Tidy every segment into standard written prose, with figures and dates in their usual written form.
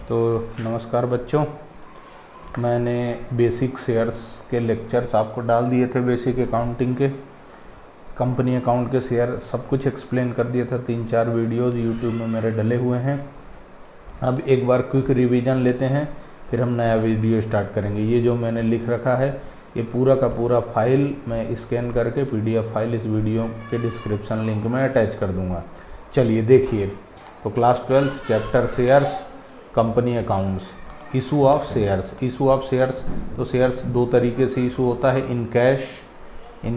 तो नमस्कार बच्चों, मैंने बेसिक शेयर्स के लेक्चर्स आपको डाल दिए थे। बेसिक अकाउंटिंग के कंपनी अकाउंट के शेयर सब कुछ एक्सप्लेन कर दिया था। 3-4 वीडियोज़ यूट्यूब में मेरे डले हुए हैं। अब एक बार क्विक रिवीजन लेते हैं, फिर हम नया वीडियो स्टार्ट करेंगे। ये जो मैंने लिख रखा है ये पूरा का पूरा फाइल मैं स्कैन करके PDF फाइल इस वीडियो के डिस्क्रिप्शन लिंक में अटैच कर दूंगा। चलिए देखिए, तो class 12 chapter shares, company accounts, issue of shares. Issue of shares, तो शेयर्स दो तरीके से इशू होता है, इन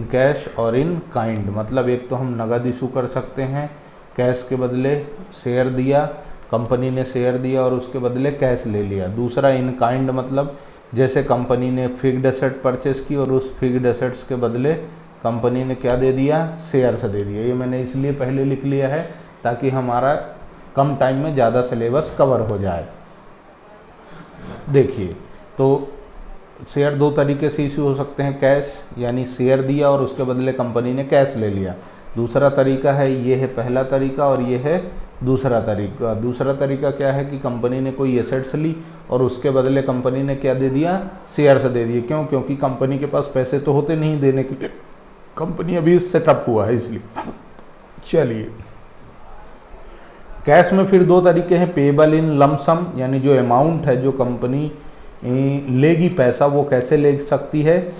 कैश और इन काइंड। मतलब एक तो हम नगद इशू कर सकते हैं, कैश के बदले शेयर दिया, कंपनी ने शेयर दिया और उसके बदले कैश ले लिया। दूसरा इन काइंड, मतलब जैसे कंपनी ने फिक्स्ड एसेट परचेस की और उस फिक्स्ड एसेट्स के बदले कंपनी ने क्या दे दिया, शेयर्स दे दिया। ये मैंने इसलिए पहले लिख लिया है ताकि हमारा कम टाइम में ज़्यादा सिलेबस कवर हो जाए। देखिए, तो शेयर दो तरीके से इशू हो सकते हैं, कैश यानी शेयर दिया और उसके बदले कंपनी ने कैश ले लिया। दूसरा तरीका है, ये है पहला तरीका और ये है दूसरा तरीका। दूसरा तरीका क्या है कि कंपनी ने कोई एसेट्स ली और उसके बदले कंपनी ने क्या दे दिया, शेयर्स दे दिए। क्यों? क्योंकि कंपनी के पास पैसे तो होते नहीं देने के लिए, कंपनी अभी सेटअप हुआ है इसलिए। चलिए, कैश में फिर दो तरीके हैं, पेबल इन लमसम यानी जो अमाउंट है जो कंपनी लेगी पैसा वो कैसे ले सकती है,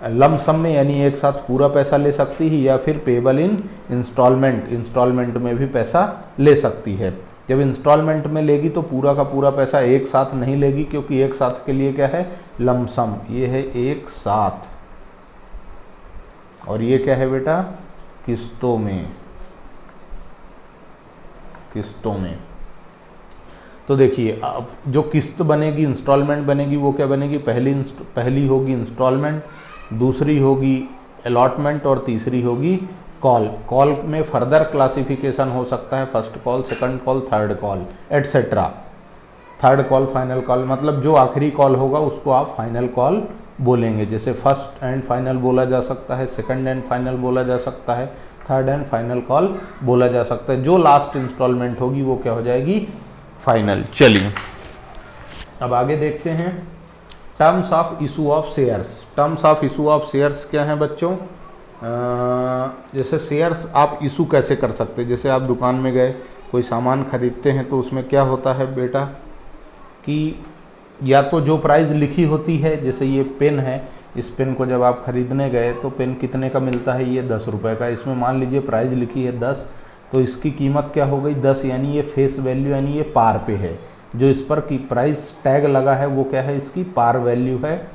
लमसम में यानी एक साथ पूरा पैसा ले सकती है, या फिर पेबल इन इंस्टॉलमेंट में भी पैसा ले सकती है। जब इंस्टॉलमेंट में लेगी तो पूरा का पूरा पैसा एक साथ नहीं लेगी, क्योंकि एक साथ के लिए क्या है, लमसम, ये है एक साथ, और ये क्या है बेटा, किस्तों में। तो देखिए, अब जो किस्त बनेगी, इंस्टॉलमेंट बनेगी, वो क्या बनेगी, पहली होगी इंस्टॉलमेंट, दूसरी होगी अलॉटमेंट और तीसरी होगी कॉल। कॉल में फर्दर क्लासिफिकेशन हो सकता है, first call, second call, third call etcetera. Third call, final call, मतलब जो आखिरी कॉल होगा उसको आप फाइनल कॉल बोलेंगे। जैसे फर्स्ट एंड फाइनल बोला जा सकता है, सेकंड एंड फाइनल बोला जा सकता है, थर्ड एंड फाइनल कॉल बोला जा सकता है। जो लास्ट इंस्टॉलमेंट होगी वो क्या हो जाएगी, फाइनल। चलिए अब आगे देखते हैं, terms of issue of shares. Terms of issue of shares क्या है बच्चों? जैसे शेयर्स आप इशू कैसे कर सकते हैं, जैसे आप दुकान में गए कोई सामान खरीदते हैं तो उसमें क्या होता है बेटा कि या तो जो प्राइस लिखी होती है, जैसे ये पेन है, इस पेन को जब आप खरीदने गए तो पेन कितने का मिलता है, ये 10 रुपये का। इसमें मान लीजिए प्राइस लिखी है 10, तो इसकी कीमत क्या हो गई 10, यानी ये फेस वैल्यू यानी ये पार पे है। जो इस पर की प्राइस टैग लगा है वो क्या है, इसकी पार वैल्यू है।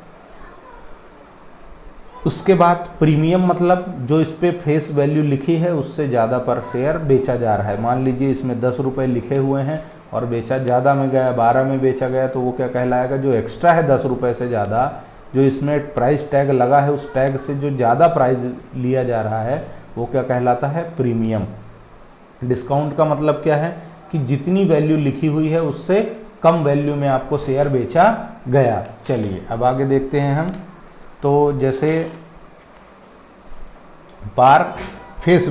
उसके बाद प्रीमियम, मतलब जो इस पे फेस वैल्यू लिखी है उससे ज़्यादा पर शेयर बेचा जा रहा है। मान लीजिए इसमें 10 रुपये लिखे हुए हैं और बेचा ज़्यादा में गया, 12 में बेचा गया, तो वो क्या कहलाएगा, जो एक्स्ट्रा है 10 रुपये से ज़्यादा, जो इसमें प्राइस टैग लगा है उस टैग से जो ज़्यादा प्राइस लिया जा रहा है वो क्या कहलाता है, प्रीमियम। डिस्काउंट का मतलब क्या है कि जितनी वैल्यू लिखी हुई है उससे कम वैल्यू में आपको शेयर बेचा गया। चलिए अब आगे देखते हैं हम, तो जैसे पार फेस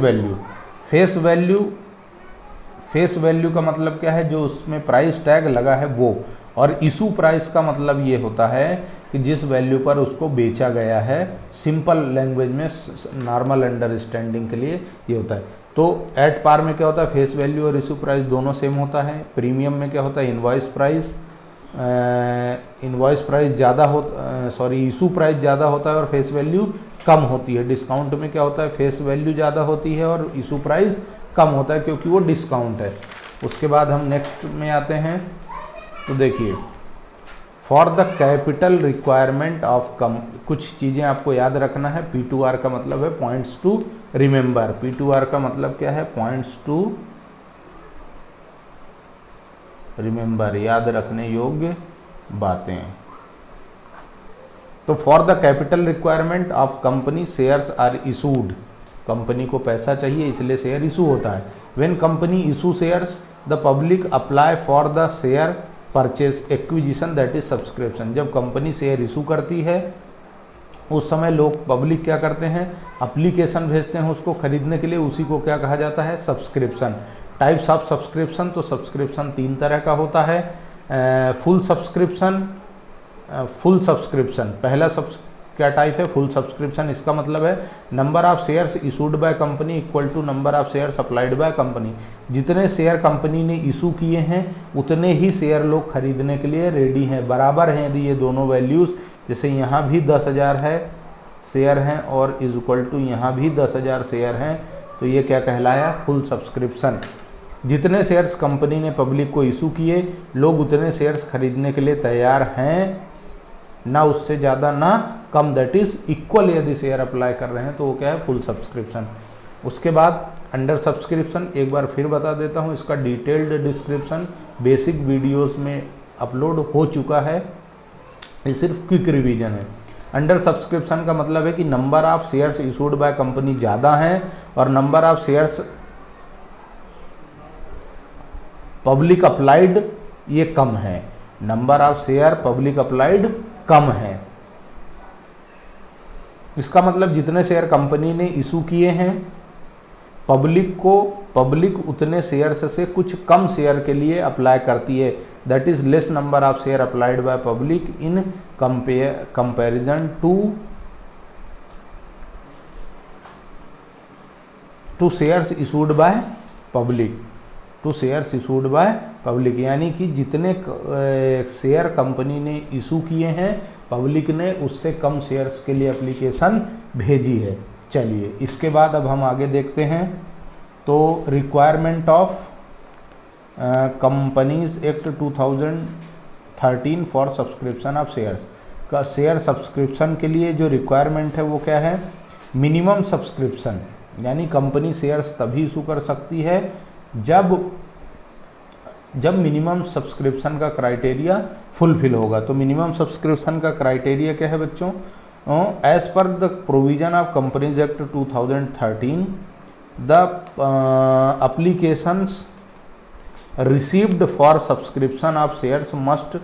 वैल्यू का मतलब क्या है, जो उसमें प्राइस टैग लगा है वो। और इशू प्राइस का मतलब ये होता है कि जिस वैल्यू पर उसको बेचा गया है। सिंपल लैंग्वेज में, नॉर्मल अंडरस्टैंडिंग के लिए ये होता है। तो एट पार में क्या होता है, फेस वैल्यू और इशू प्राइस दोनों सेम होता है। प्रीमियम में क्या होता है, इनवॉइस प्राइस ज़्यादा इशू प्राइस ज़्यादा होता है और फेस वैल्यू कम होती है। डिस्काउंट में क्या होता है, फेस वैल्यू ज़्यादा होती है और इशू प्राइस कम होता है, क्योंकि वो डिस्काउंट है। उसके बाद हम नेक्स्ट में आते हैं, तो देखिए, for the capital requirement of कुछ चीज़ें आपको याद रखना है। P2R का मतलब है पॉइंट्स टू रिमेंबर। P2R का मतलब क्या है, पॉइंट्स टू रिमेंबर, याद रखने योग्य बातें। तो for the capital requirement of company shares are issued. Company को पैसा चाहिए इसलिए शेयर इशू होता है। When company issue shares the public apply for the share purchase acquisition, that is subscription. जब कंपनी शेयर इशू करती है उस समय लोग, पब्लिक क्या करते हैं, एप्लीकेशन भेजते हैं उसको खरीदने के लिए, उसी को क्या कहा जाता है, सब्सक्रिप्शन। टाइप्स ऑफ सब्सक्रिप्शन, तो सब्सक्रिप्शन 3 तरह का होता है। फुल सब्सक्रिप्शन, पहला क्या टाइप है, फुल सब्सक्रिप्शन। इसका मतलब है number of shares issued by company equal to number of share supplied by company. जितने शेयर कंपनी ने इशू किए हैं उतने ही शेयर लोग खरीदने के लिए रेडी हैं, बराबर हैं यदि ये दोनों वैल्यूज़, जैसे यहाँ भी 10,000 है शेयर हैं और इज इक्वल टू यहाँ भी 10,000 शेयर हैं, तो ये क्या कहलाया, फुल सब्सक्रिप्शन। जितने शेयर्स कंपनी ने पब्लिक को इशू किए लोग उतने शेयर्स खरीदने के लिए तैयार हैं, ना उससे ज़्यादा ना कम, दैट इज़ इक्वल। यदि शेयर अप्लाई कर रहे हैं तो वो क्या है, फुल सब्सक्रिप्शन। उसके बाद अंडर सब्सक्रिप्शन, एक बार फिर बता देता हूँ, इसका डिटेल्ड डिस्क्रिप्शन बेसिक वीडियोस में अपलोड हो चुका है, ये सिर्फ क्विक रिवीजन है। अंडर सब्सक्रिप्शन का मतलब है कि number of shares issued by company ज़्यादा हैं और number of shares public applied ये कम है, number of share public applied कम है। इसका मतलब जितने शेयर कंपनी ने इशू किए हैं पब्लिक उतने शेयर्स से कुछ कम शेयर के लिए अप्लाई करती है, that is less number of share applied by public in comparison to shares issued by public, यानी कि जितने शेयर कंपनी ने इशू किए हैं पब्लिक ने उससे कम शेयर्स के लिए एप्लीकेशन भेजी है। चलिए इसके बाद अब हम आगे देखते हैं, तो requirement of companies act 2013 for subscription of shares का, शेयर सब्सक्रिप्शन के लिए जो रिक्वायरमेंट है वो क्या है, मिनिमम सब्सक्रिप्शन, यानी कंपनी शेयर्स तभी इशू कर सकती है जब मिनिमम सब्सक्रिप्शन का क्राइटेरिया फुलफिल होगा। तो मिनिमम सब्सक्रिप्शन का क्राइटेरिया क्या है बच्चों, as per the provision of companies act 2013 the applications received for subscription of shares must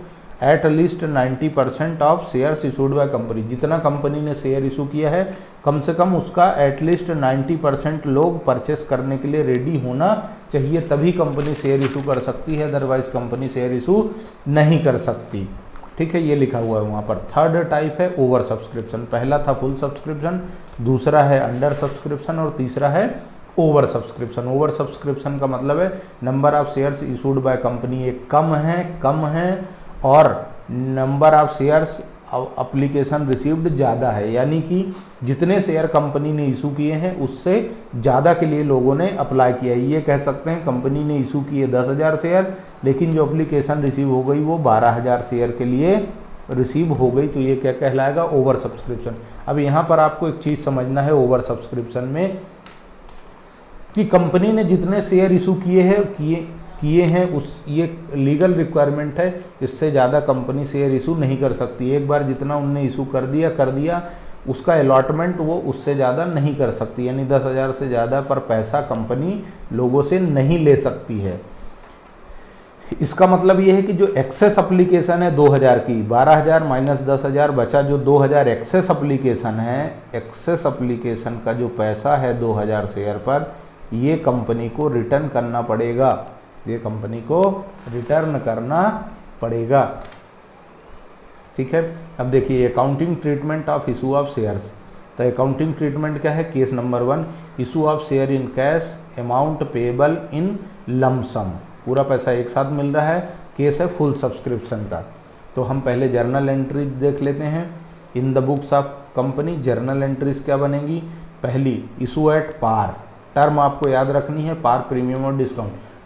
at least 90% of shares issued by company. जितना कंपनी ने शेयर इशू किया है कम से कम उसका एटलीस्ट 90% लोग परचेस करने के लिए रेडी होना चाहिए, तभी कंपनी शेयर इशू कर सकती है, अदरवाइज कंपनी शेयर इशू नहीं कर सकती। ठीक है, ये लिखा हुआ है वहाँ पर। थर्ड टाइप है ओवर सब्सक्रिप्शन, पहला था फुल सब्सक्रिप्शन, दूसरा है अंडर सब्सक्रिप्शन और तीसरा है ओवर सब्सक्रिप्शन। ओवर सब्सक्रिप्शन का मतलब है number of shares issued by company ये कम है और number of shares application received ज़्यादा है, यानी कि जितने शेयर कंपनी ने इशू किए हैं उससे ज़्यादा के लिए लोगों ने अप्लाई किया है। ये कह सकते हैं कंपनी ने इशू किए 10,000 शेयर, लेकिन जो एप्लीकेशन रिसीव हो गई वो 12,000 शेयर के लिए रिसीव हो गई, तो ये क्या कहलाएगा, ओवर सब्सक्रिप्शन। अब यहाँ पर आपको एक चीज़ समझना है ओवर सब्सक्रिप्शन में, कि कंपनी ने जितने शेयर इशू किए हैं उस ये लीगल रिक्वायरमेंट है, इससे ज़्यादा कंपनी शेयर इशू नहीं कर सकती। एक बार जितना उनने इशू कर दिया उसका अलॉटमेंट वो उससे ज़्यादा नहीं कर सकती, यानी 10,000 से ज़्यादा पर पैसा कंपनी लोगों से नहीं ले सकती है। इसका मतलब ये है कि जो एक्सेस एप्लीकेशन है 2,000 की, 12,000 माइनस 10,000 बचा जो 2,000 एक्सेस एप्लीकेशन है, एक्सेस एप्लीकेशन का जो पैसा है 2,000 शेयर पर, ये कंपनी को रिटर्न करना पड़ेगा, ये कंपनी को रिटर्न करना पड़ेगा। ठीक है, अब देखिए accounting treatment of issue of shares. तो अकाउंटिंग ट्रीटमेंट क्या है, case number 1, issue of share in cash amount payable in lump sum, पूरा पैसा एक साथ मिल रहा है। केस है फुल सब्सक्रिप्शन का। तो हम पहले जर्नल एंट्री देख लेते हैं। In the books of company journal entries क्या बनेगी, पहली इशू एट पार, टर्म आपको याद रखनी है, पार, प्रीमियम और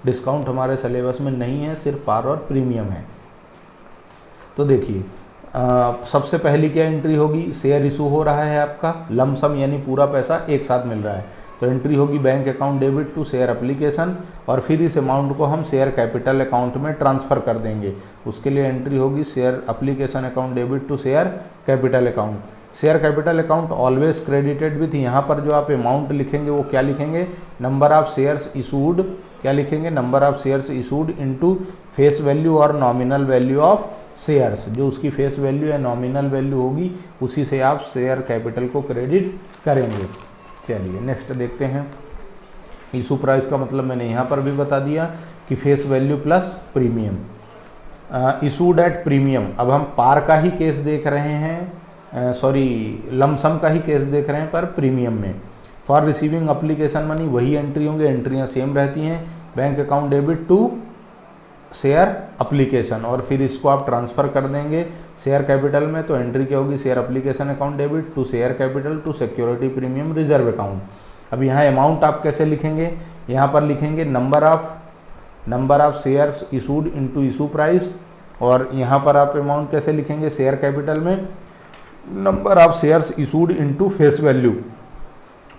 डिस्काउंट हमारे सिलेबस में नहीं है, सिर्फ पार और प्रीमियम है। तो देखिए सबसे पहली क्या एंट्री होगी, शेयर इशू हो रहा है आपका, लमसम यानी पूरा पैसा एक साथ मिल रहा है, तो एंट्री होगी bank account debit to share application, और फिर इस अमाउंट को हम शेयर कैपिटल अकाउंट में ट्रांसफ़र कर देंगे। उसके लिए एंट्री होगी share application account debit to share capital account. Share capital account always credited with, यहाँ पर जो आप अमाउंट लिखेंगे वो क्या लिखेंगे, नंबर ऑफ शेयर्स इशूड, क्या लिखेंगे, number of shares issued into face value और नॉमिनल वैल्यू ऑफ शेयर्स, जो उसकी फेस वैल्यू या नॉमिनल वैल्यू होगी उसी से आप शेयर कैपिटल को क्रेडिट करेंगे। चलिए नेक्स्ट देखते हैं। इशू प्राइस का मतलब मैंने यहाँ पर भी बता दिया कि face value plus premium. Issued at premium. अब हम पार का ही केस देख रहे हैं, सॉरी लमसम का ही केस देख रहे हैं पर प्रीमियम में। फॉर रिसीविंग अप्लीकेशन मनी वही एंट्री होंगे, एंट्रियाँ सेम रहती हैं। Bank account debit to share application, और फिर इसको आप ट्रांसफ़र कर देंगे शेयर कैपिटल में, तो एंट्री क्या होगी, share application account debit to share capital to security premium reserve account. अब यहाँ अमाउंट आप कैसे लिखेंगे, यहाँ पर लिखेंगे number of shares issued into issue price, और यहाँ पर आप अमाउंट कैसे लिखेंगे, शेयर कैपिटल में number of shares issued into face value,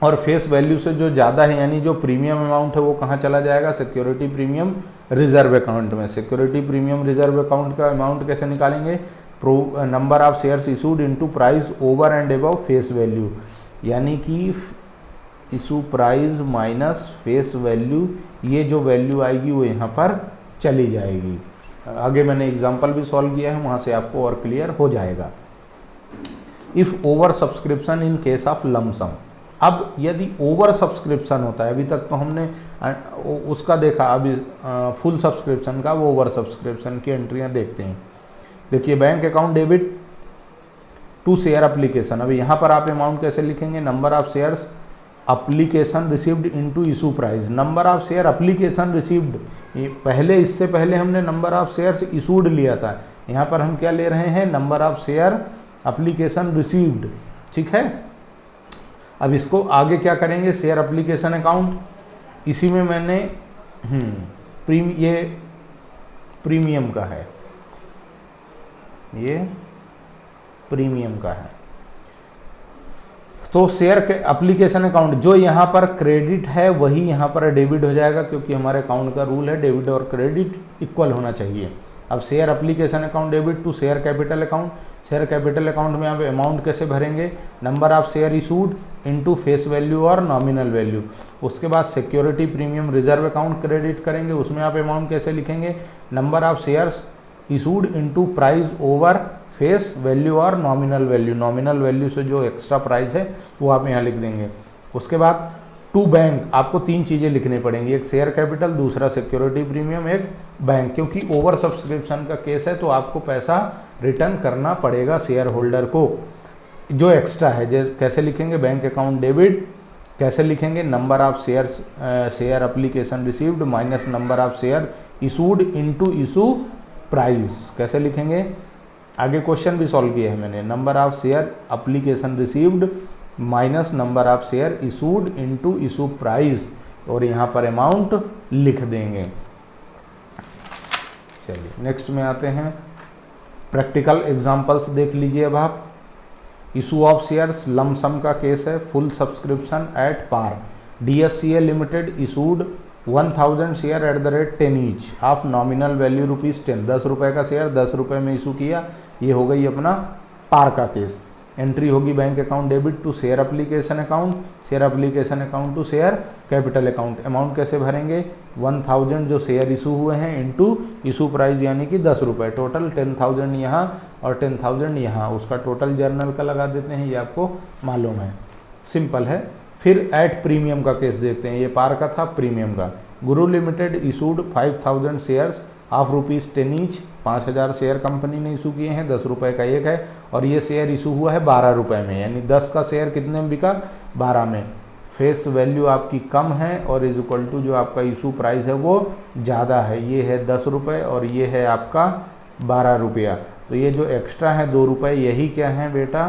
और फेस वैल्यू से जो ज़्यादा है यानी जो प्रीमियम अमाउंट है वो कहाँ चला जाएगा, सिक्योरिटी प्रीमियम रिजर्व अकाउंट में। सिक्योरिटी प्रीमियम रिजर्व अकाउंट का अमाउंट कैसे निकालेंगे, number of shares issued into price over and above face value, यानी कि issue price minus face value, ये जो वैल्यू आएगी वो यहाँ पर चली जाएगी। आगे मैंने एग्जांपल भी सॉल्व किया है, वहाँ से आपको और क्लियर हो जाएगा। If over subscription in case of lump sum, अब यदि ओवर सब्सक्रिप्शन होता है, अभी तक तो हमने उसका देखा, अभी फुल सब्सक्रिप्शन का, वो ओवर सब्सक्रिप्शन की एंट्रियाँ देखते हैं। देखिए bank account debit to share application, अभी यहाँ पर आप अमाउंट कैसे लिखेंगे, number of shares application received into issue price. Number of share application received, पहले इससे पहले हमने नंबर ऑफ शेयर्स इशूड लिया था, यहाँ पर हम क्या ले रहे हैं, number of share application received, ठीक है। अब इसको आगे क्या करेंगे, शेयर अप्लीकेशन अकाउंट, इसी में मैंने ये प्रीमियम का है, ये प्रीमियम का है, तो शेयर के अप्लीकेशन अकाउंट जो यहाँ पर क्रेडिट है वही यहाँ पर डेबिट हो जाएगा, क्योंकि हमारे अकाउंट का रूल है डेबिट और क्रेडिट इक्वल होना चाहिए। अब share application account debit to share capital account, share capital account में आप अमाउंट कैसे भरेंगे, number of share issued into face value और नॉमिनल वैल्यू। उसके बाद security premium reserve account credit करेंगे, उसमें आप अमाउंट कैसे लिखेंगे, number of shares issued into price over face value और नॉमिनल वैल्यू, नॉमिनल वैल्यू से जो एक्स्ट्रा प्राइस है वो आप यहाँ लिख देंगे। उसके बाद टू बैंक, आपको तीन चीज़ें लिखनी पड़ेंगी, एक शेयर कैपिटल, दूसरा सिक्योरिटी प्रीमियम, एक बैंक, क्योंकि ओवर सब्सक्रिप्शन का केस है तो आपको पैसा रिटर्न करना पड़ेगा शेयर होल्डर को जो एक्स्ट्रा है। जैसे कैसे लिखेंगे, बैंक अकाउंट डेबिट कैसे लिखेंगे, number of shares share application received minus number of share issued into issue price, कैसे लिखेंगे, आगे क्वेश्चन भी सॉल्व किया है मैंने, number of share application received minus number of share issued into issue price, और यहाँ पर अमाउंट लिख देंगे। चलिए नेक्स्ट में आते हैं, प्रैक्टिकल एग्जांपल्स देख लीजिए। अब आप इशू ऑफ शेयर्स लमसम का केस है, full subscription at par, DSCA limited issued 1000 share at the rate 10 each of nominal value ₹10, 10 रुपये का शेयर 10 रुपये में इशू किया, ये हो गई अपना पार का केस। एंट्री होगी bank account debit to share application account, share application account to share capital account. Amount कैसे भरेंगे, 1000 जो शेयर इशू हुए हैं इनटू इशू प्राइस यानी कि 10 रुपये, टोटल 10,000 यहाँ और 10,000 यहाँ, उसका टोटल जर्नल का लगा देते हैं, ये आपको मालूम है, सिंपल है। फिर एट प्रीमियम का केस देखते हैं, ये पार का था, प्रीमियम का। गुरु limited issued 5000 shares of ₹10 each, 5000 share company ने इशू किए हैं, 10 रुपये का एक है, और ये शेयर इशू हुआ है 12 रुपये में, यानी 10 का शेयर कितने में बिका, 12 में। फेस वैल्यू आपकी कम है और इज इक्वल टू जो आपका इशू प्राइस है वो ज़्यादा है, ये है 10 रुपये और ये है आपका 12 रुपया, तो ये जो एक्स्ट्रा है 2 रुपये, यही क्या है बेटा,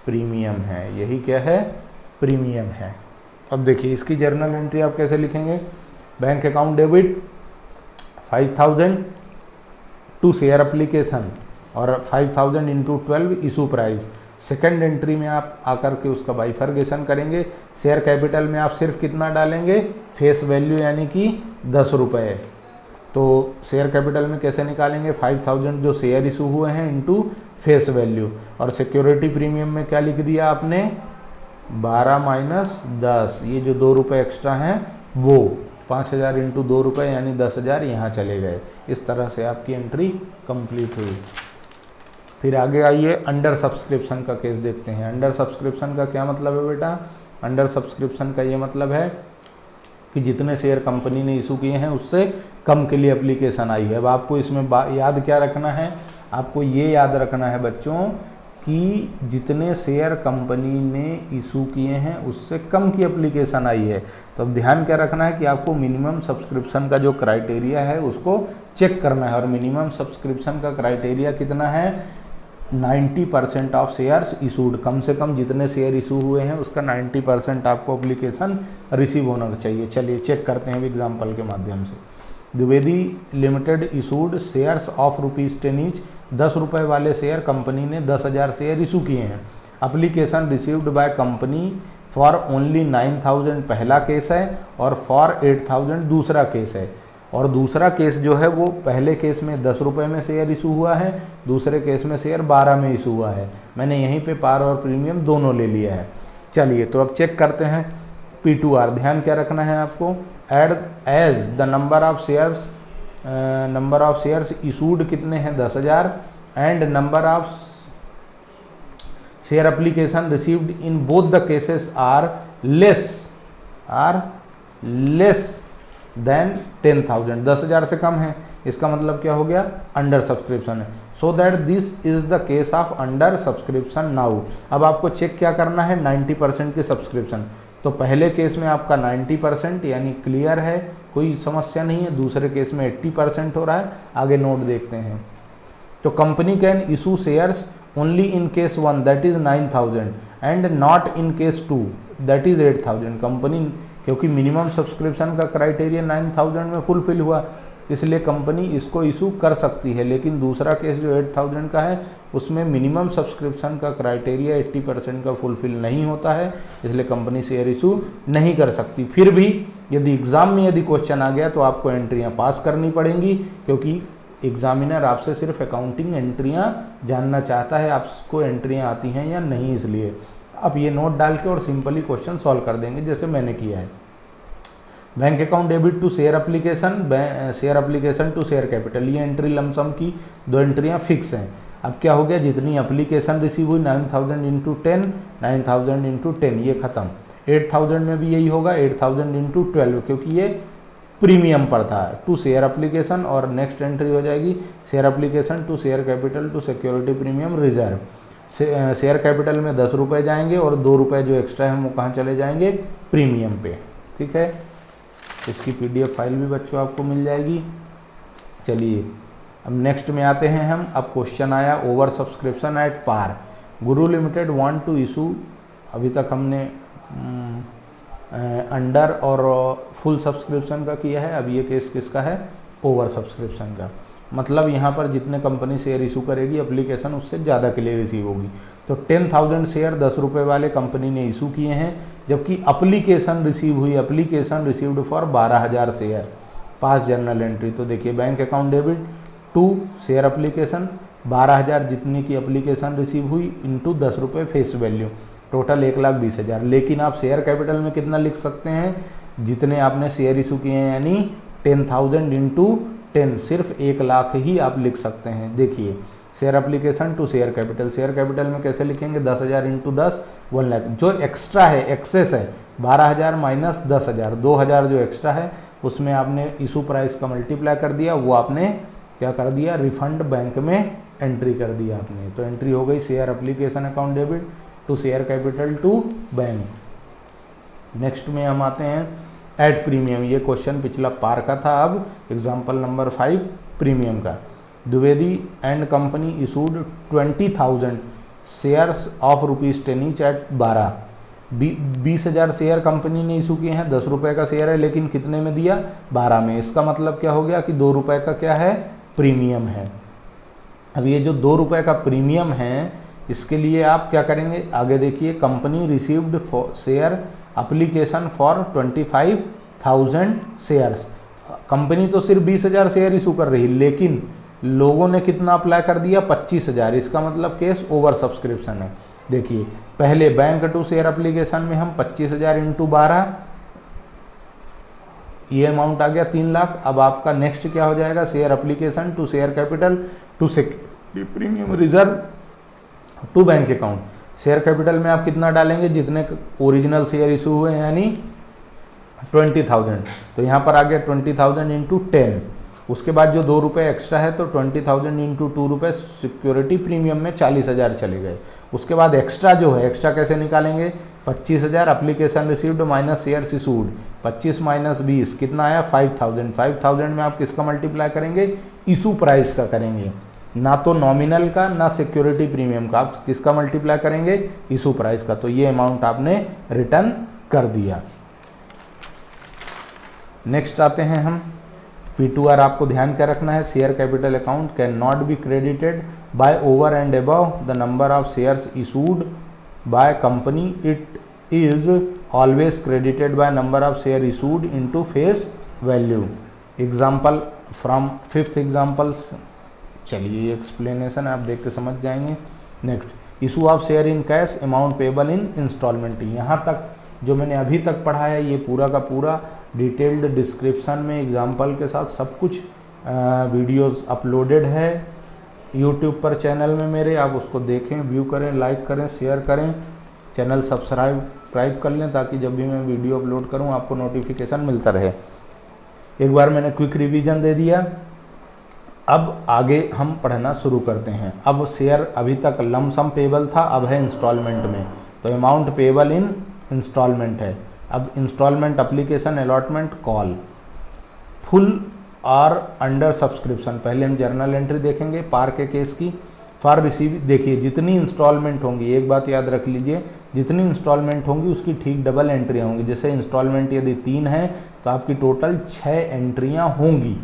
प्रीमियम है, यही क्या है, प्रीमियम है। अब देखिए इसकी जर्नल एंट्री आप कैसे लिखेंगे, bank account debit 5000 to share application और 5000 into 12 issue price. Second entry में आप आकर के उसका बाइफर्गेशन करेंगे, शेयर कैपिटल में आप सिर्फ कितना डालेंगे, फेस वैल्यू यानी कि 10 रुपये, तो शेयर कैपिटल में कैसे निकालेंगे, 5000 जो शेयर इशू हुए हैं इंटू फेस वैल्यू, और सिक्योरिटी प्रीमियम में क्या लिख दिया आपने, 12 माइनस 10, ये जो 2 रुपये एक्स्ट्रा हैं वो 5000 इंटू 2 रुपये यानी 10,000 यहाँ चले गए। इस तरह से आपकी एंट्री कंप्लीट हुई। फिर आगे आइए अंडर सब्सक्रिप्शन का केस देखते हैं। अंडर सब्सक्रिप्शन का क्या मतलब है बेटा, अंडर सब्सक्रिप्शन का ये मतलब है कि जितने शेयर कंपनी ने इशू किए हैं उससे कम के लिए एप्लीकेशन आई है। अब आपको इसमें याद क्या रखना है, आपको ये याद रखना है बच्चों कि जितने शेयर कंपनी ने इशू किए हैं उससे कम की एप्लीकेशन आई है। तो अब ध्यान क्या रखना है कि आपको मिनिमम सब्सक्रिप्शन का जो क्राइटेरिया है उसको चेक करना है, और मिनिमम सब्सक्रिप्शन का क्राइटेरिया कितना है, 90% ऑफ शेयर्स इशूड, कम से कम जितने शेयर इशू हुए हैं उसका 90% आपको एप्लीकेशन रिसीव होना चाहिए। चलिए चेक करते हैं एग्जाम्पल के माध्यम से। Dwivedi limited issued shares of ₹10 each, 10 रुपये वाले शेयर कंपनी ने 10,000 शेयर इशू किए हैं। Application received by company for only 9,000 पहला केस है और फॉर 8,000 दूसरा केस है। और दूसरा केस जो है वो पहले केस में 10 रुपये में शेयर इशू हुआ है, दूसरे केस में शेयर 12 में इशू हुआ है। मैंने यहीं पे पार और प्रीमियम दोनों ले लिया है। चलिए तो अब चेक करते हैं P2R। ध्यान क्या रखना है आपको, add as the number of shares issued कितने हैं 10,000 and number of share application received in both the cases are less than 10,000, 10,000 से कम है, इसका मतलब क्या हो गया, अंडर सब्सक्रिप्शन है। So that this is the case of under subscription now. अब आपको चेक क्या करना है, 90% की सब्सक्रिप्शन। तो पहले केस में आपका 90% यानी क्लियर है, कोई समस्या नहीं है। दूसरे केस में 80% हो रहा है। आगे नोट देखते हैं। तो company can issue shares only in case 1 that is 9,000 and not in case 2 that is 8,000। Company, क्योंकि मिनिमम सब्सक्रिप्शन का क्राइटेरिया 9,000 में फुलफिल हुआ, इसलिए कंपनी इसको इशू कर सकती है। लेकिन दूसरा केस जो 8,000 का है उसमें मिनिमम सब्सक्रिप्शन का क्राइटेरिया 80% का फुलफिल नहीं होता है, इसलिए कंपनी शेयर इशू नहीं कर सकती। फिर भी यदि एग्ज़ाम में यदि क्वेश्चन आ गया तो आपको एंट्रियां पास करनी पड़ेंगी, क्योंकि एग्जामिनर आपसे सिर्फ अकाउंटिंग एंट्रियां जानना चाहता है, आपको एंट्रियां आती हैं या नहीं। इसलिए आप ये नोट डाल के और सिंपली क्वेश्चन सॉल्व कर देंगे जैसे मैंने किया है। Bank account debit to share application, share application to share capital, ये एंट्री लमसम की 2 एंट्रियां फिक्स हैं। अब क्या हो गया, जितनी एप्लीकेशन रिसीव हुई 9,000 इंटू 10, 9,000 इंटू 10, ये खत्म। 8,000 में भी यही होगा, 8,000 इंटू 12, क्योंकि ये प्रीमियम पर था, टू शेयर एप्लीकेशन। और नेक्स्ट एंट्री हो जाएगी share application to share capital to security premium reserve. Share capital में 10 रुपये जाएंगे और 2 रुपये जो एक्स्ट्रा हैं वो कहाँ चले जाएंगे, प्रीमियम पे। ठीक है, इसकी PDF फाइल भी बच्चों आपको मिल जाएगी। चलिए अब नेक्स्ट में आते हैं हम। अब क्वेश्चन आया over subscription at par, Guru limited want to issue. अभी तक हमने अंडर और फुल सब्सक्रिप्शन का किया है, अब ये केस किसका है, ओवर सब्सक्रिप्शन का। मतलब यहाँ पर जितने कंपनी शेयर इशू करेगी एप्लीकेशन उससे ज़्यादा के लिए रिसीव होगी। तो 10,000 शेयर 10 रुपये वाले कंपनी ने इशू किए हैं, जबकि एप्लीकेशन रिसीव हुई, एप्लीकेशन रिसीव्ड फॉर 12,000 शेयर, पास जर्नल एंट्री। तो देखिए bank account debit to share application 12,000 जितनी की एप्लीकेशन रिसीव हुई इंटू 10 रुपये फेस वैल्यू, टोटल 1,20,000। लेकिन आप शेयर कैपिटल में कितना लिख सकते हैं, जितने आपने शेयर इशू किए हैं, यानी 10,000 इंटू 10, सिर्फ 1 लाख ही आप लिख सकते हैं। देखिए share application to share capital, share capital में कैसे लिखेंगे, 10,000 इंटू 10, 1 लाख। जो एक्स्ट्रा है, एक्सेस है, 12,000 माइनस 10,000, 2,000 जो एक्स्ट्रा है उसमें आपने इशू प्राइस का मल्टीप्लाई कर दिया, वो आपने क्या कर दिया, रिफंड बैंक में एंट्री कर दिया आपने। तो एंट्री हो गई share application account debit to share capital to bank. Next में हम आते हैं एट प्रीमियम, ये क्वेश्चन पिछला पार का था। अब एग्जाम्पल नंबर 5 प्रीमियम का। Dwivedi and company issued 20,000 shares of ₹10 each eight 12, 20,000 share company ने इशू किए हैं, 10 रुपये का शेयर है, लेकिन कितने में दिया, 12 में। इसका मतलब क्या हो गया कि 2 रुपये का क्या है, प्रीमियम है। अब ये जो 2 रुपये का प्रीमियम है, इसके लिए आप क्या करेंगे, आगे देखिए। Company received share application for 25,000 shares. Company तो सिर्फ 20,000 शेयर इशू कर रही, लेकिन लोगों ने कितना अप्लाई कर दिया, 25,000। इसका मतलब केस ओवर सब्सक्रिप्शन है। देखिए पहले बैंक टू शेयर एप्लीकेशन में हम 25,000 इंटू 12, ये अमाउंट आ गया 3 लाख। अब आपका नेक्स्ट क्या हो जाएगा, share application to share capital to security premium reserve to bank account. Share capital में आप कितना डालेंगे, जितने ओरिजिनल शेयर इशू हुए हैं, यानी 20,000, तो यहाँ पर आ गया 20,000 इंटू 10। उसके बाद जो 2 रुपये एक्स्ट्रा है तो 20,000 इंटू 2 रुपये सिक्योरिटी प्रीमियम में 40,000 चले गए। उसके बाद एक्स्ट्रा जो है, एक्स्ट्रा कैसे निकालेंगे, 25,000 application received minus shares issued, 25 minus 20 कितना आया 5,000। 5,000 में आप किसका मल्टीप्लाई करेंगे, इशू प्राइस का करेंगे, ना तो नॉमिनल का ना सिक्योरिटी प्रीमियम का, आप किसका मल्टीप्लाई करेंगे, इशू प्राइस का। तो ये अमाउंट आपने रिटर्न कर दिया। नेक्स्ट आते हैं हम P2R। आपको ध्यान क्या रखना है, share capital account can not be credited by over and above the number of shares issued by company, it is always credited by number of share issued into face value. Example from 5th examples, चलिए explanation आप देख के समझ जाएंगे। Next, issue of share in cash, amount payable in installment. यहाँ तक जो मैंने अभी तक पढ़ा है ये पूरा का पूरा डिटेल्ड डिस्क्रिप्शन में एग्जाम्पल के साथ सब कुछ वीडियोस अपलोडेड है यूट्यूब पर चैनल में मेरे, आप उसको देखें, व्यू करें, लाइक करें, शेयर करें, चैनल सब्सक्राइब कर लें ताकि जब भी मैं वीडियो अपलोड करूं आपको नोटिफिकेशन मिलता रहे। एक बार मैंने क्विक रिवीजन दे दिया, अब आगे हम पढ़ना शुरू करते हैं। अब शेयर अभी तक लमसम पेबल था, अब है इंस्टॉलमेंट में, तो अमाउंट पेबल इन इंस्टॉलमेंट है। अब installment application allotment call full और अंडर सब्सक्रिप्शन। पहले हम जर्नल एंट्री देखेंगे पार के केस की। फॉर रिसीव, देखिए जितनी इंस्टॉलमेंट होंगी, एक बात याद रख लीजिए, जितनी इंस्टॉलमेंट होंगी उसकी ठीक डबल एंट्रियाँ होंगी। जैसे इंस्टॉलमेंट यदि 3 है तो आपकी टोटल 6 एंट्रियाँ होंगी,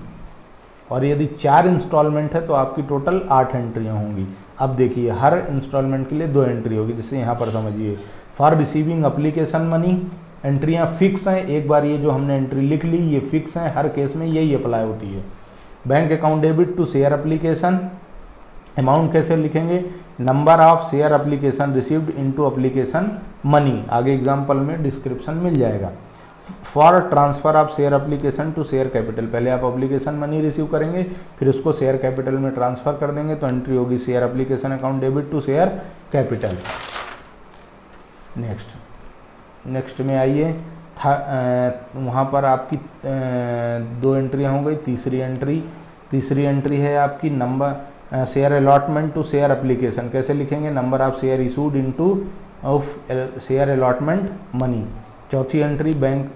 और यदि 4 इंस्टॉलमेंट है तो आपकी टोटल 8 एंट्रियाँ होंगी। अब देखिए हर इंस्टॉलमेंट के लिए 2 एंट्री होगी, जैसे यहाँ पर समझिए फॉर रिसीविंग अप्लीकेशन मनी, एंट्रियाँ फिक्स हैं। एक बार ये जो हमने एंट्री लिख ली ये फिक्स हैं, हर केस में यही अप्लाई होती है। Bank account debit to share application, amount कैसे लिखेंगे, number of share application received into application money, आगे एग्जांपल में डिस्क्रिप्शन मिल जाएगा। For transfer of share application to share capital, पहले आप एप्लीकेशन मनी रिसीव करेंगे फिर उसको शेयर कैपिटल में ट्रांसफर कर देंगे, तो एंट्री होगी share application account debit to share capital. Next में आइए, वहाँ पर आपकी 2 एंट्रियाँ हो गई। तीसरी एंट्री है आपकी number share allotment to share application, कैसे लिखेंगे, number of share issued into of share allotment money. चौथी entry bank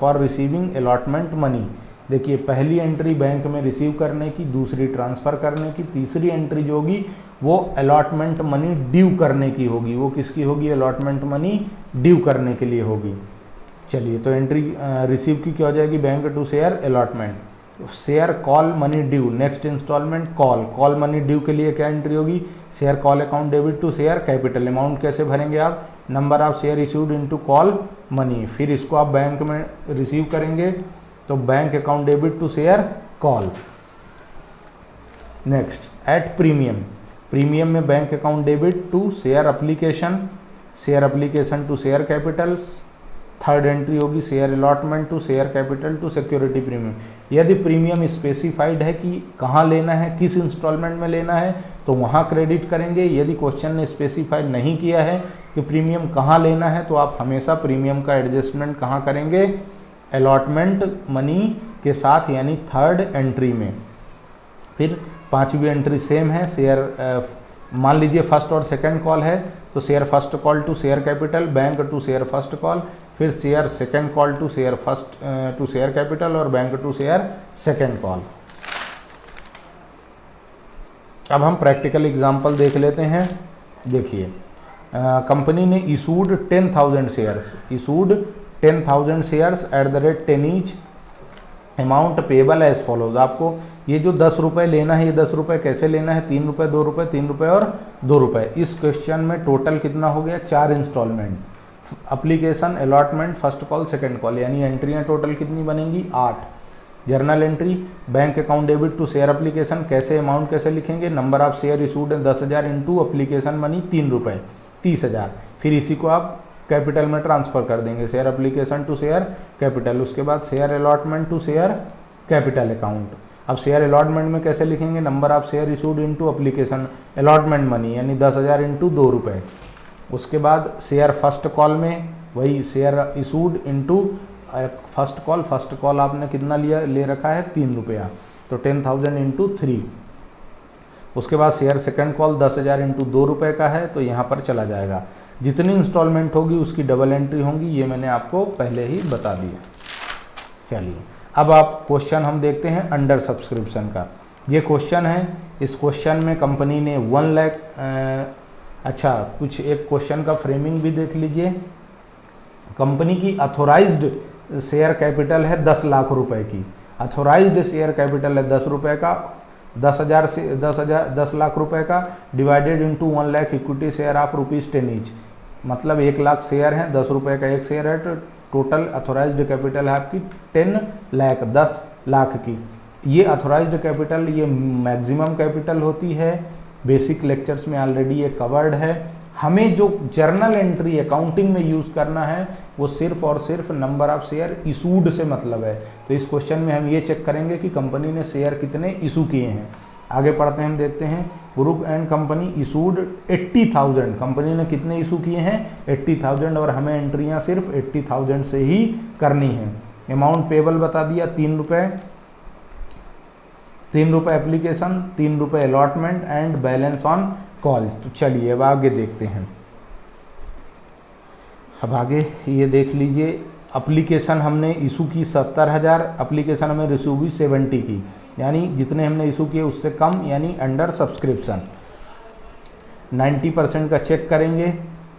for receiving allotment money. देखिए पहली एंट्री बैंक में रिसीव करने की, दूसरी ट्रांसफ़र करने की, तीसरी एंट्री जो होगी वो अलॉटमेंट मनी ड्यू करने की होगी। वो किसकी होगी, अलॉटमेंट मनी ड्यू करने के लिए होगी। चलिए तो एंट्री रिसीव की क्या हो जाएगी, bank to share allotment, share call money due. Next installment call money due के लिए क्या एंट्री होगी, share call account debit to share capital. Amount कैसे भरेंगे आप, number of share issued into call money. फिर इसको आप बैंक में रिसीव करेंगे तो bank account debit to share call. Next at premium में bank account debit to share application to share capital. Third entry होगी share allotment to share capital to security premium. यदि premium specified है कि कहाँ लेना है, किस इंस्टॉलमेंट में लेना है, तो वहाँ क्रेडिट करेंगे। यदि क्वेश्चन ने स्पेसिफाइड नहीं किया है कि प्रीमियम कहाँ लेना है, तो आप हमेशा प्रीमियम का एडजस्टमेंट कहाँ करेंगे, अलॉटमेंट मनी के साथ, यानी थर्ड एंट्री में। फिर 5वीं एंट्री सेम है, शेयर मान लीजिए फर्स्ट और सेकंड कॉल है तो share first call to share capital, bank to share first call, फिर share second call to share first to share capital और bank to share second call. अब हम प्रैक्टिकल एग्जांपल देख लेते हैं। देखिए कंपनी ने issued 10,000 shares at the rate 10 each, amount payable as follows. आपको ये जो 10 रुपये लेना है, ये 10 रुपये कैसे लेना है, 3 रुपये, 2 रुपये, 3 रुपये और 2 रुपये। इस क्वेश्चन में टोटल कितना हो गया, 4 installment, application, allotment, first call, second call, यानी एंट्रियां टोटल कितनी बनेंगी, 8। Journal entry bank account debit to share application, कैसे अमाउंट कैसे लिखेंगे, number of share issued 10,000 into application money 3 रुपये 30,000। फिर इसी को आप कैपिटल में ट्रांसफ़र कर देंगे, share application to share capital. उसके बाद share allotment to share capital account. अब शेयर अलॉटमेंट में कैसे लिखेंगे, number of share issued into application allotment money, यानी 10,000 इंटू 2 रुपये। उसके बाद शेयर फर्स्ट कॉल में वही share issued into first call आपने कितना लिया ले रखा है 3 रुपया, तो 10,000 इंटू 3। उसके बाद शेयर सेकंड कॉल 10,000 इंटू 2 रुपये का है, तो यहाँ पर चला जाएगा। जितनी इंस्टॉलमेंट होगी उसकी डबल एंट्री होंगी, ये मैंने आपको पहले ही बता दिया। चलिए अब आप क्वेश्चन हम देखते हैं अंडर सब्सक्रिप्शन का। ये क्वेश्चन है, इस क्वेश्चन में कंपनी ने 1 लाख अच्छा कुछ एक क्वेश्चन का फ्रेमिंग भी देख लीजिए। कंपनी की अथोराइज्ड शेयर कैपिटल है 10 लाख रुपए की, अथोराइज्ड शेयर कैपिटल है 10 रुपये का, 10,000 से 10 लाख रुपए का divided into 1 lakh equity share of ₹10 each, मतलब 1 लाख शेयर हैं, 10 रुपये का एक शेयर है, तो टोटल अथोराइज्ड कैपिटल है आपकी 10 लाख, 10 लाख की। ये अथोराइज्ड कैपिटल ये मैक्सिमम कैपिटल होती है, बेसिक लेक्चर्स में ऑलरेडी ये कवर्ड है। हमें जो जर्नल एंट्री अकाउंटिंग में यूज़ करना है वो सिर्फ और सिर्फ नंबर ऑफ शेयर इशूड से मतलब है। तो इस क्वेश्चन में हम ये चेक करेंगे कि कंपनी ने शेयर कितने इशू किए हैं। आगे पढ़ते हैं, हम देखते हैं group and company issued 80,000, company ने कितने इशू किए हैं 80,000, और हमें एंट्रियां सिर्फ 80,000 से ही करनी है। अमाउंट पेबल बता दिया 3 रुपये, 3 रुपये एप्लीकेशन, 3 रुपये allotment and balance on call. तो चलिए अब आगे देखते हैं। अब आगे ये देख लीजिए, एप्लीकेशन हमने इशू की 70,000, एप्लीकेशन हमें रिसीव हुई 70 की, यानी जितने हमने इशू किए उससे कम, यानी अंडर सब्सक्रिप्शन। 90% का चेक करेंगे,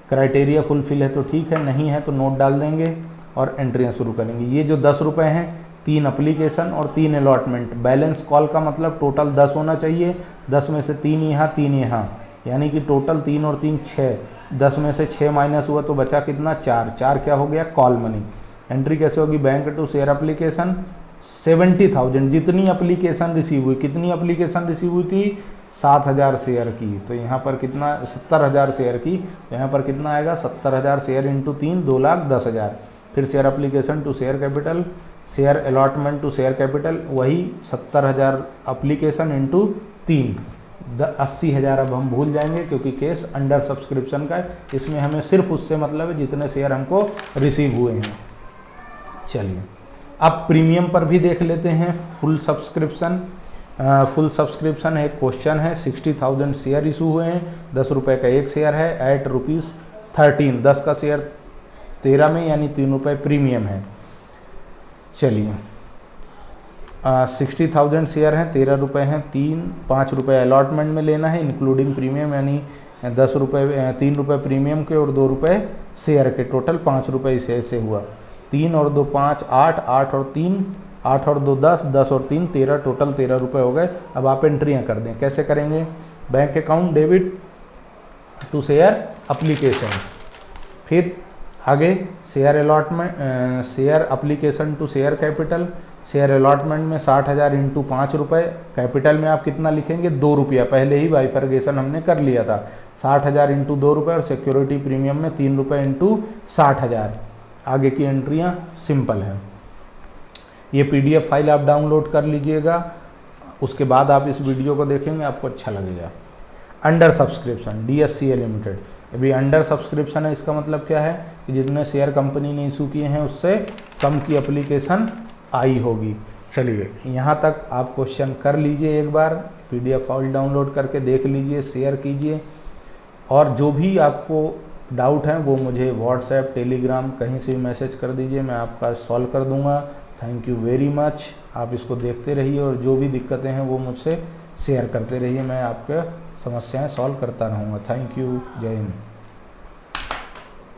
क्राइटेरिया फुलफिल है तो ठीक है, नहीं है तो नोट डाल देंगे और एंट्रियां शुरू करेंगे। ये जो 10 रुपये हैं, 3 एप्लीकेशन और 3 अलॉटमेंट, बैलेंस कॉल का मतलब टोटल 10 होना चाहिए, 10 में से 3 यहाँ 3 यहाँ, यानी कि टोटल 3 और 3 6, 10 में से 6 माइनस हुआ तो बचा कितना 4, 4 क्या हो गया कॉल मनी। एंट्री कैसे होगी, बैंक टू शेयर एप्लीकेशन 70,000, जितनी एप्लीकेशन रिसीव हुई, कितनी एप्लीकेशन रिसीव हुई थी 7,000 शेयर की, तो यहाँ पर कितना 70,000 शेयर की, तो यहाँ पर कितना आएगा 70,000 शेयर इंटू 3, 2,10,000। फिर share application to share capital, share allotment to share capital, वही 70,000 एप्लीकेशन इंटू 3, 80,000 अब हम भूल जाएंगे क्योंकि केस अंडर सब्सक्रिप्शन का है, इसमें हमें सिर्फ उससे मतलब है जितने शेयर हमको रिसीव हुए हैं। चलिए अब प्रीमियम पर भी देख लेते हैं। फुल सब्सक्रिप्शन, फुल सब्सक्रिप्शन है, क्वेश्चन है 60,000 शेयर इशू हुए हैं, 10 रुपये का एक शेयर है एट ₹13, 10 का शेयर 13 में, यानी 3 रुपये प्रीमियम है। चलिए 60,000 शेयर हैं, 13 रुपये हैं, 5 रुपये अलॉटमेंट में लेना है इंक्लूडिंग प्रीमियम, यानी 10 रुपये 3 रुपये प्रीमियम के और 2 रुपये शेयर के, टोटल 5 रुपये इसे से हुआ। 3 और 2 5, 8, 8 और 3, 8 और 2 10, 10 और 3 13, टोटल 13 रुपये हो गए। अब आप एंट्रियाँ कर दें, कैसे करेंगे, bank account debit to share application, फिर आगे share allotment, share application to share capital, share allotment में 60,000 इंटू 5 रुपये, कैपिटल में आप कितना लिखेंगे 2 रुपया, पहले ही बाइफर्गेशन हमने कर लिया था, 60,000 इंटू 2 रुपये, और सिक्योरिटी प्रीमियम में 3 रुपये इंटू 60,000। आगे की एंट्रियाँ सिंपल हैं। ये PDF फाइल आप डाउनलोड कर लीजिएगा, उसके बाद आप इस वीडियो को देखेंगे, आपको अच्छा लगेगा। अंडर सब्सक्रिप्शन DSCA लिमिटेड, अभी अंडर सब्सक्रिप्शन है, इसका मतलब क्या है कि जितने शेयर कंपनी ने इशू किए हैं उससे कम की एप्लीकेशन आई होगी। चलिए यहाँ तक आप क्वेश्चन कर लीजिए, एक बार PDF फाइल डाउनलोड करके देख लीजिए, शेयर कीजिए, और जो भी आपको डाउट है वो मुझे व्हाट्सएप, टेलीग्राम कहीं से भी मैसेज कर दीजिए, मैं आपका सॉल्व कर दूंगा। Thank you very much. आप इसको देखते रहिए और जो भी दिक्कतें हैं वो मुझसे शेयर करते रहिए, मैं आपके समस्याएं सॉल्व करता रहूँगा। थैंक यू, जय हिंद।